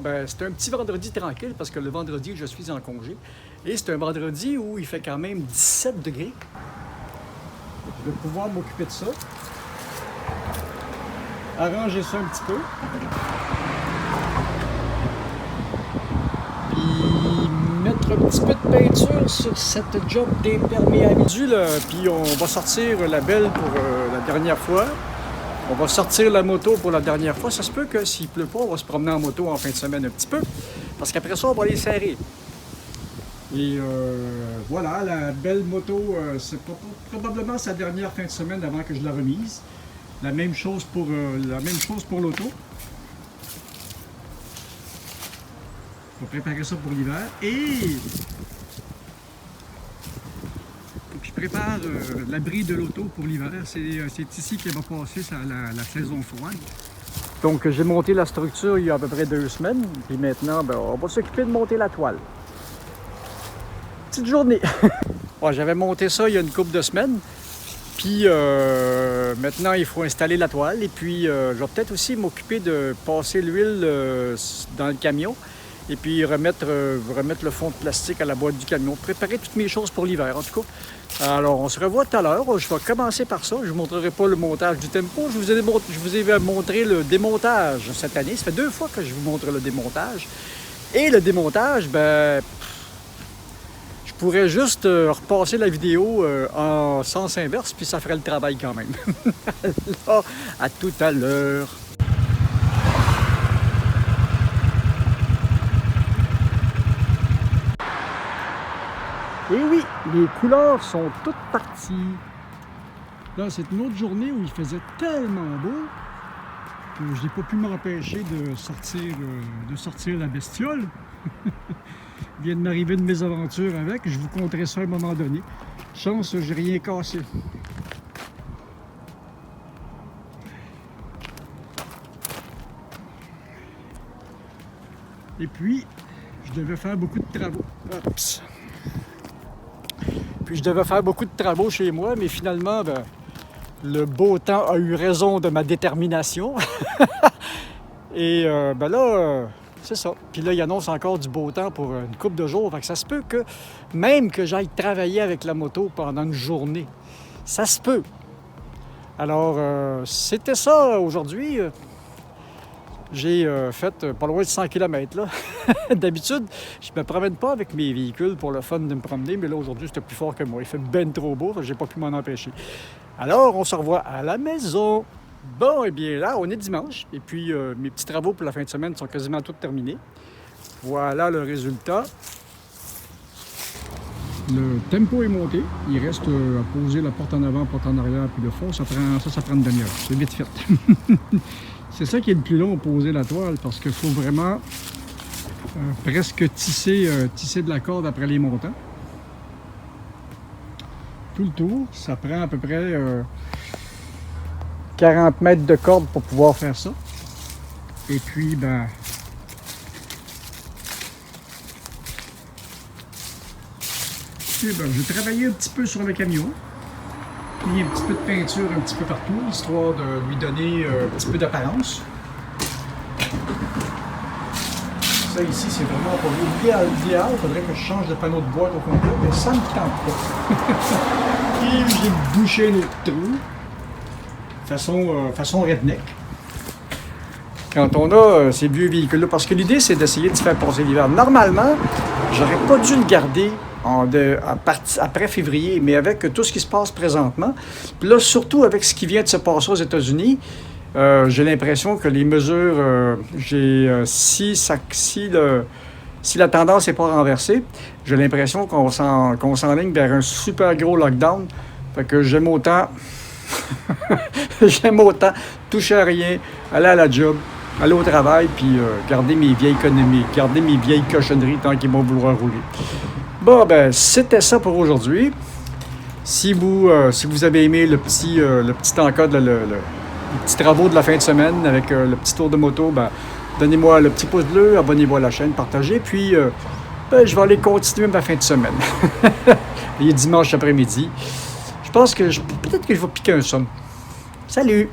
ben, c'est un petit vendredi tranquille parce que le vendredi, je suis en congé. Et c'est un vendredi où il fait quand même 17 degrés. Je vais pouvoir m'occuper de ça. Arranger ça un petit peu. Puis mettre un petit peu de peinture sur cette job d'imperméabilité. Puis on va sortir la belle pour la dernière fois. On va sortir la moto pour la dernière fois. Ça se peut que s'il pleut pas, on va se promener en moto en fin de semaine un petit peu. Parce qu'après ça, on va les serrer. Et voilà, la belle moto, c'est probablement sa dernière fin de semaine avant que je la remise. La même chose pour l'auto. On va préparer ça pour l'hiver. Et je prépare l'abri de l'auto pour l'hiver. C'est ici qu'elle va passer la saison froide. Donc j'ai monté la structure il y a à peu près 2 semaines. Puis maintenant, ben, on va s'occuper de monter la toile. Petite journée. Bon, j'avais monté ça il y a une couple de semaines. Puis maintenant, il faut installer la toile. Et puis, je vais peut-être aussi m'occuper de passer l'huile dans le camion. Et puis remettre le fond de plastique à la boîte du camion. Préparer toutes mes choses pour l'hiver, en tout cas. Alors, on se revoit tout à l'heure. Je vais commencer par ça. Je ne vous montrerai pas le montage du tempo. Je vous ai montré le démontage cette année. Ça fait 2 fois que je vous montre le démontage. Et le démontage, ben... je pourrais juste repasser la vidéo en sens inverse, puis ça ferait le travail quand même. Alors, à tout à l'heure. Et oui, les couleurs sont toutes parties. Là, c'est une autre journée où il faisait tellement beau que je n'ai pas pu m'empêcher de sortir la bestiole. Il vient de m'arriver une mésaventure avec, je vous conterai ça à un moment donné. Chance, j'ai rien cassé. Et puis, je devais faire beaucoup de travaux. Oups. Puis je devais faire beaucoup de travaux chez moi, mais finalement, ben, le beau temps a eu raison de ma détermination. Et ben là... c'est ça. Puis là, il annonce encore du beau temps pour une couple de jours. Fait que ça se peut que, même que j'aille travailler avec la moto pendant une journée, ça se peut. Alors, c'était ça aujourd'hui. J'ai fait pas loin de 100 km là. D'habitude, je me promène pas avec mes véhicules pour le fun de me promener, mais là, aujourd'hui, c'était plus fort que moi. Il fait ben trop beau, j'ai pas pu m'en empêcher. Alors, on se revoit à la maison. Bon, eh bien là, on est dimanche, et puis mes petits travaux pour la fin de semaine sont quasiment tous terminés. Voilà le résultat. Le tempo est monté. Il reste à poser la porte en avant, la porte en arrière, puis le fond, ça prend une demi-heure. C'est vite fait. C'est ça qui est le plus long, poser la toile, parce qu'il faut vraiment presque tisser de la corde après les montants. Tout le tour, ça prend à peu près... 40 mètres de corde pour pouvoir faire ça. Et puis, ben... j'ai travaillé un petit peu sur le camion. Mis un petit peu de peinture un petit peu partout, histoire de lui donner un petit peu d'apparence. Ça ici, c'est vraiment pas l'idéal. Il faudrait que je change de panneau de boîte au complet, mais ça ne me tente pas. Et j'ai bouché notre trou. Façon redneck. Quand on a ces vieux véhicules-là, parce que l'idée, c'est d'essayer de se faire passer l'hiver. Normalement, j'aurais pas dû le garder après février, mais avec tout ce qui se passe présentement, puis là, surtout avec ce qui vient de se passer aux États-Unis, j'ai l'impression que les mesures, si la tendance n'est pas renversée, j'ai l'impression qu'on s'enligne vers un super gros lockdown. Fait que j'aime autant toucher à rien, aller à la job, aller au travail, puis garder mes vieilles économies, garder mes vieilles cochonneries tant qu'ils vont vouloir rouler. Bon, ben, c'était ça pour aujourd'hui. Si vous avez aimé le petit encode, les petits travaux de la fin de semaine avec le petit tour de moto, ben, donnez-moi le petit pouce bleu, abonnez-vous à la chaîne, partagez, puis ben, je vais aller continuer ma fin de semaine. Il est dimanche après-midi. Je pense que peut-être que je vais piquer un somme. Salut!